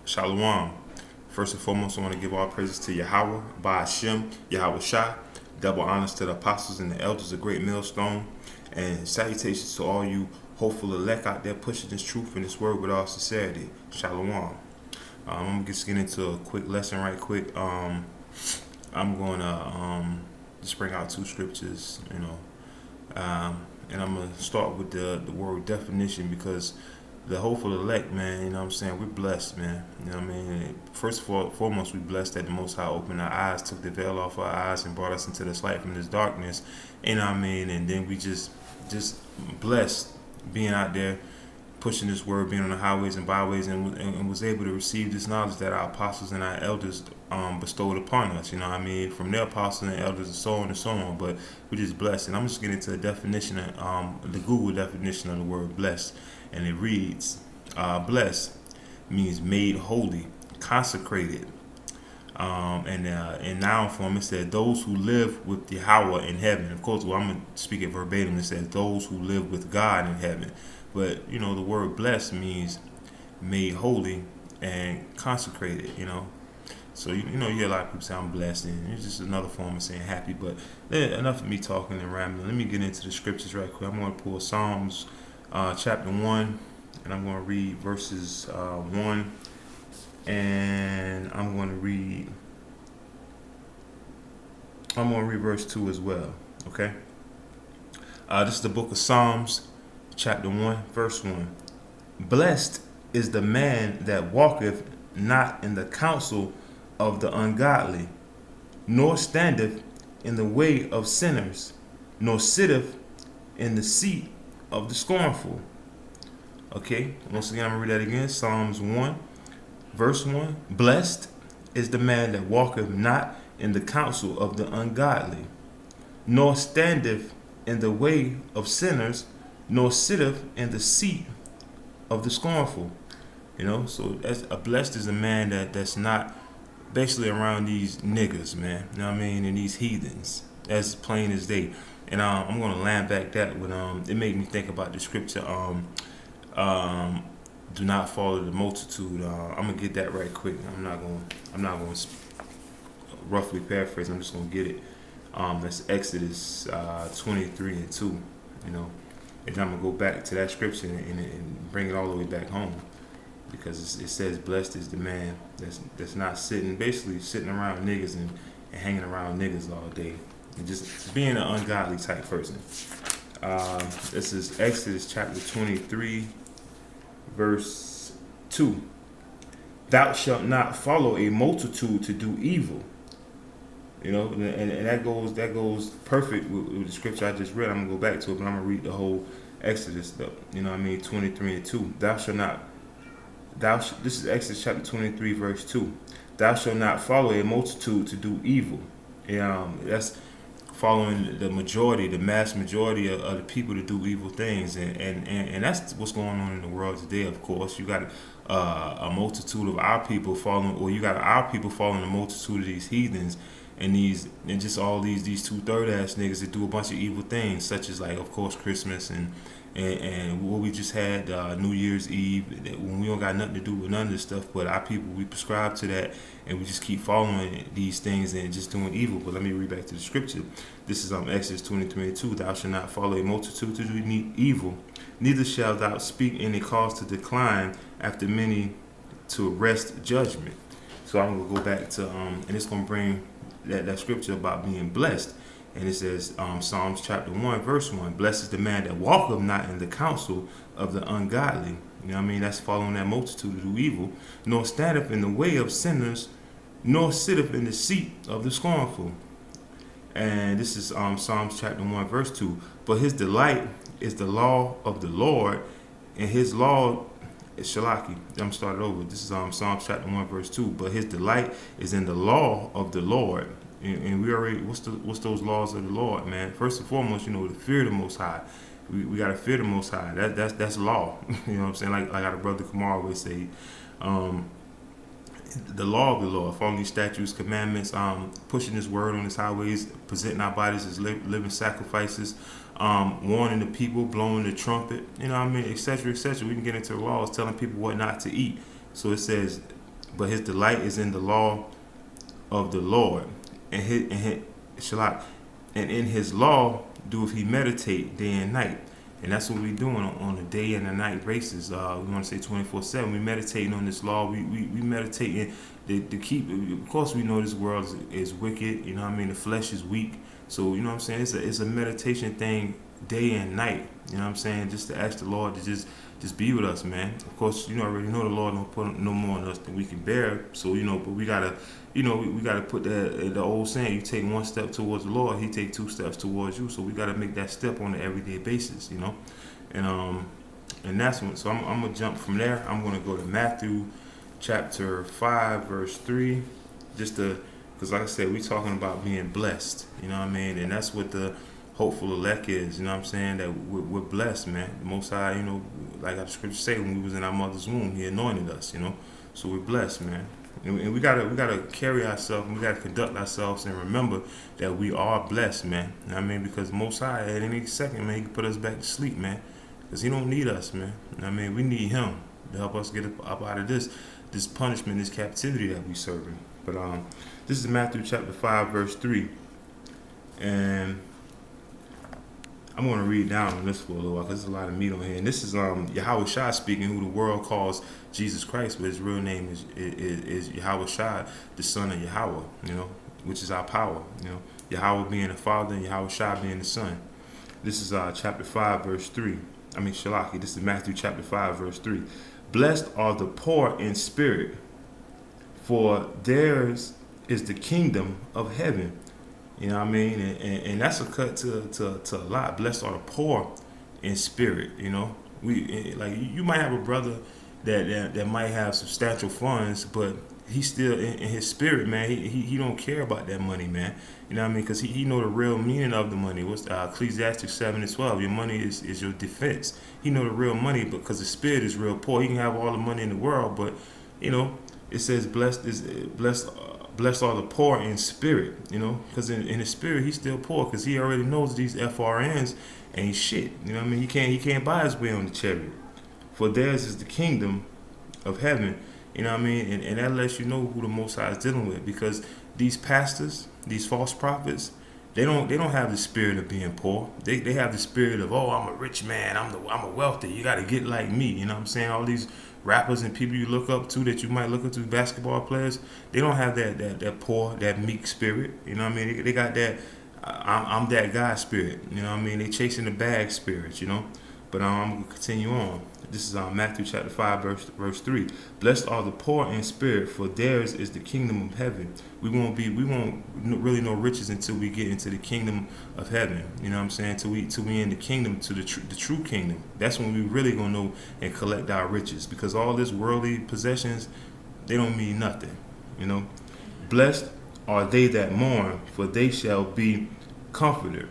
Shalawam. First and foremost, I want to give all praises to Yahawah, bahasham, Yahawashi. Double honors to the apostles and the elders, a great millstone. And salutations to all you hopeful elect out there pushing this truth and this word with all sincerity. Shalawam. I'm going to just get into a quick lesson right quick. I'm going to just bring out two scriptures, and I'm going to start with the word definition because the hopeful elect, man, you know what I'm saying, we're blessed, man. You know what I mean? First of all, foremost, we're blessed that the Most High opened our eyes, took the veil off our eyes, and brought us into this light from this darkness. You know what I mean? And then we just blessed being out there, pushing this word, being on the highways and byways, and was able to receive this knowledge that our apostles and our elders bestowed upon us. You know what I mean? From their apostles and elders and so on and so on. But we're just blessed. And I'm just getting to the definition, the Google definition of the word blessed. And it reads, blessed means made holy, consecrated. And in noun form, it said those who live with Yahawah in heaven. Of course, well, I'm going to speak it verbatim. It says those who live with God in heaven. But, the word blessed means made holy and consecrated, So, you hear a lot of people say I'm blessed, and it's just another form of saying happy. But enough of me talking and rambling. Let me get into the scriptures right quick. I'm going to pull Psalms chapter 1, and I'm going to read verses 1, and I'm going to read verse 2 as well, okay? This is the book of Psalms, chapter 1, verse 1. Blessed is the man that walketh not in the counsel of the ungodly, nor standeth in the way of sinners, nor sitteth in the seat of the scornful. Okay, once again, I'm going to read that again. Psalms 1, verse 1. Blessed is the man that walketh not in the counsel of the ungodly, nor standeth in the way of sinners, nor sitteth in the seat of the scornful. So that's blessed is a man that's not basically around these niggas, man. You know what I mean? And these heathens, as plain as day. And I'm gonna land back that when it made me think about the scripture. Do not follow the multitude. I'm gonna get that right quick. I'm not gonna roughly paraphrase. I'm just gonna get it. That's Exodus 23 and 2. And I'm gonna go back to that scripture and bring it all the way back home, because it says, "Blessed is the man that's not sitting around niggas and hanging around niggas all day, and just being an ungodly type person." This is Exodus chapter 23, verse 2. Thou shalt not follow a multitude to do evil. And that goes perfect with the scripture I just read. I'm gonna go back to it, but I'm gonna read the whole Exodus stuff. 23 and 2. This is Exodus chapter 23, verse 2. Thou shalt not follow a multitude to do evil. That's following the mass majority of the people to do evil things, and that's what's going on in the world today. Of course, you got a multitude of our people following, or you got our people following a multitude of these heathens. And just all these 2/3 ass niggas that do a bunch of evil things, such as, like, of course, Christmas and what we just had, New Year's Eve, when we don't got nothing to do with none of this stuff. But our people, we prescribe to that, and we just keep following these things and just doing evil. But let me read back to the scripture. This is Exodus 23 and 2. Thou shalt not follow a multitude to do evil, neither shalt thou speak any cause to decline after many to arrest judgment. So I'm gonna go back to and it's gonna bring that scripture about being blessed. And it says, Psalms chapter 1, verse 1. Blessed is the man that walketh not in the counsel of the ungodly. That's following that multitude to do evil. Nor standeth in the way of sinners, nor sitteth in the seat of the scornful. And this is Psalms chapter 1, verse 2. But his delight is the law of the Lord, and his law is Shalaki. I'm started over. This is Psalms chapter 1, verse 2. But his delight is in the law of the Lord. And we already, what's those laws of the Lord, man? First and foremost, the fear of the Most High. We gotta fear the Most High. That's law. You know what I'm saying? Like our brother Kamar always say, the law of the Lord, following these statutes, commandments, pushing His word on His highways, presenting our bodies as living sacrifices, warning the people, blowing the trumpet, etc., etc. We can get into the laws, telling people what not to eat. So it says, but his delight is in the law of the Lord, and and in his law doeth he meditate day and night. And that's what we're doing on a day and a night basis. We want to say 24/7. We meditating on this law. We meditating to keep. Of course, we know this world is wicked. You know what I mean? The flesh is weak. So you know what I'm saying? It's a meditation thing day and night. You know what I'm saying? Just to ask the Lord to just be with us, man. Of course, you already know the Lord don't put no more on us than we can bear. So but we gotta, we gotta put the old saying: you take one step towards the Lord, He take two steps towards you. So we gotta make that step on an everyday basis, and that's when. So I'm gonna jump from there. I'm gonna go to Matthew chapter 5, verse 3, because like I said, we talking about being blessed. You know what I mean? And that's what the hopeful elect is, you know what I'm saying, that we're blessed, man. The Most High, like the scripture say, when we was in our mother's womb, He anointed us, so we're blessed, man. And we gotta carry ourselves, and we gotta conduct ourselves, and remember that we are blessed, man. You know what I mean? Because Most High, at any second, man, He can put us back to sleep, man, because He don't need us, man. You know what I mean? We need Him to help us get up out of this punishment, this captivity that we serving. But this is Matthew chapter 5, verse 3, and I'm going to read down on this for a little while because there's a lot of meat on here. And this is Yahawashi speaking, who the world calls Jesus Christ, but his real name is Yahawashi, the son of Yahawah, which is our power. Yahawah being the Father and Yahawashi being the Son. This is chapter 5, verse 3. Shalaki, this is Matthew chapter 5, verse 3. Blessed are the poor in spirit, for theirs is the kingdom of heaven. You know what I mean? And that's a cut to a lot. Blessed are the poor in spirit, We like you might have a brother that might have substantial funds, but he's still in his spirit, man. He don't care about that money, man. You know what I mean? Because he know the real meaning of the money. What's Ecclesiastes 7:12? Your money is your defense. He know the real money, because the spirit is real poor. He can have all the money in the world, but it says blessed are the poor in spirit, because in his spirit he's still poor, because he already knows these FRNs ain't shit. You know what I mean? He can't buy his way on the chariot. For theirs is the kingdom of heaven. You know what I mean? And that lets you know who the Most High is dealing with, because these pastors, these false prophets, they don't have the spirit of being poor. They have the spirit of, oh, I'm a rich man, I'm a wealthy, you got to get like me. You know what I'm saying? All these rappers and people you look up to, that you might look up to, basketball players, they don't have that poor, that meek spirit. You know what I mean? They got that I'm that guy spirit. You know what I mean? They chasing the bag spirit. But I'm gonna continue on. This is Matthew chapter 5, verse 3. Blessed are the poor in spirit, for theirs is the kingdom of heaven. We won't really know riches until we get into the kingdom of heaven. You know what I'm saying? Till we in the kingdom, to the true kingdom. That's when we really gonna know and collect our riches. Because all this worldly possessions, they don't mean nothing. Blessed are they that mourn, for they shall be comforted.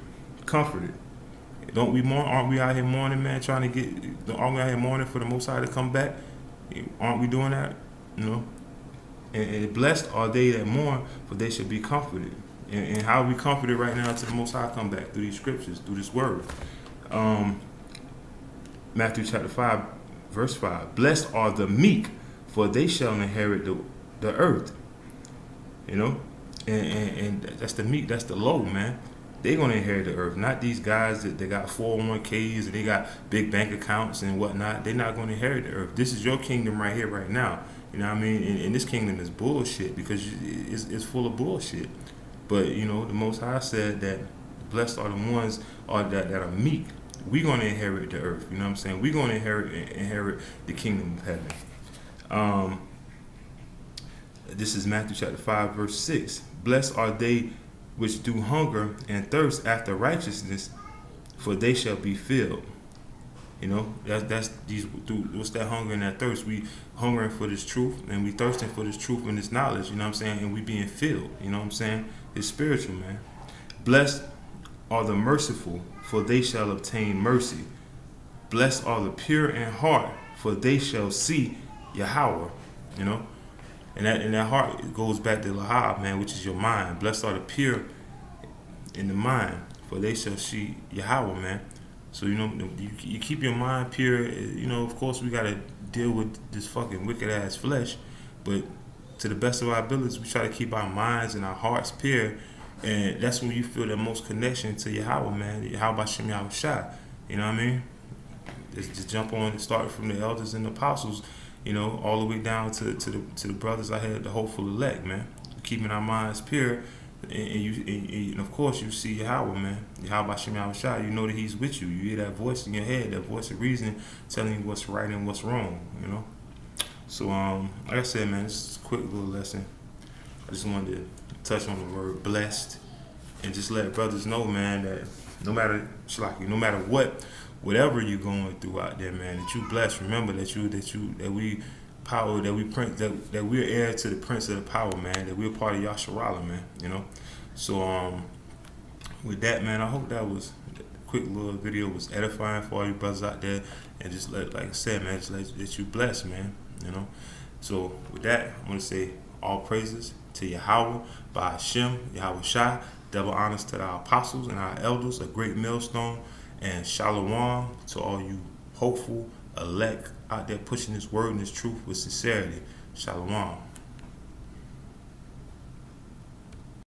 Don't we mourn? Aren't we out here mourning, man? Aren't we out here mourning for the Most High to come back? Aren't we doing that? And blessed are they that mourn, for they shall be comforted. And how are we comforted right now until the Most High come back? Through these scriptures, through this word. Matthew chapter 5, verse 5. Blessed are the meek, for they shall inherit the earth. And that's the meek, that's the low, man. They're going to inherit the earth, not these guys that they got 401ks and they got big bank accounts and whatnot. They're not going to inherit the earth. This is your kingdom right here, right now. You know what I mean? And this kingdom is bullshit, because it's full of bullshit. But, the Most High said that blessed are the ones that are meek. We're going to inherit the earth. You know what I'm saying? We're going to inherit the kingdom of heaven. This is Matthew chapter 5, verse 6. Blessed are they which do hunger and thirst after righteousness, for they shall be filled. That's what's that hunger and that thirst? We hungering for this truth, and we thirsting for this truth and this knowledge, you know what I'm saying? And we being filled, you know what I'm saying? It's spiritual, man. Blessed are the merciful, for they shall obtain mercy. Blessed are the pure in heart, for they shall see Yahawah, And that heart goes back to Lahab, man, which is your mind. Blessed are the pure in the mind, for they shall see Yahawah, man. So, you keep your mind pure. Of course, we got to deal with this fucking wicked ass flesh, but to the best of our abilities, we try to keep our minds and our hearts pure, and that's when you feel the most connection to Yahawah, man. Bahasham Yahawashi. You know what I mean? Just jump on and start from the elders and the apostles, all the way down to the brothers I had the hopeful elect, man. Keeping our minds pure, and of course you see Yahawah, man. Bahasham Yahawashi. You know that He's with you. You hear that voice in your head, that voice of reason, telling you what's right and what's wrong. So like I said, man, this is a quick little lesson. I just wanted to touch on the word blessed, and just let brothers know, man, that no matter whatever you're going through out there, man, that you blessed. Remember that we're heir to the Prince of the Power, man. That we're part of Shalawam, man. So with that, man, I hope that was a quick little video was edifying for all you brothers out there, and just like I said, man, just let you blessed, man. So with that, I'm gonna say all praises to Yahawah, bahasham, Yahawashi, double honors to our apostles and our elders, a great millstone, and Shalawam to all you hopeful elect out there pushing this word and this truth with sincerity. Shalawam.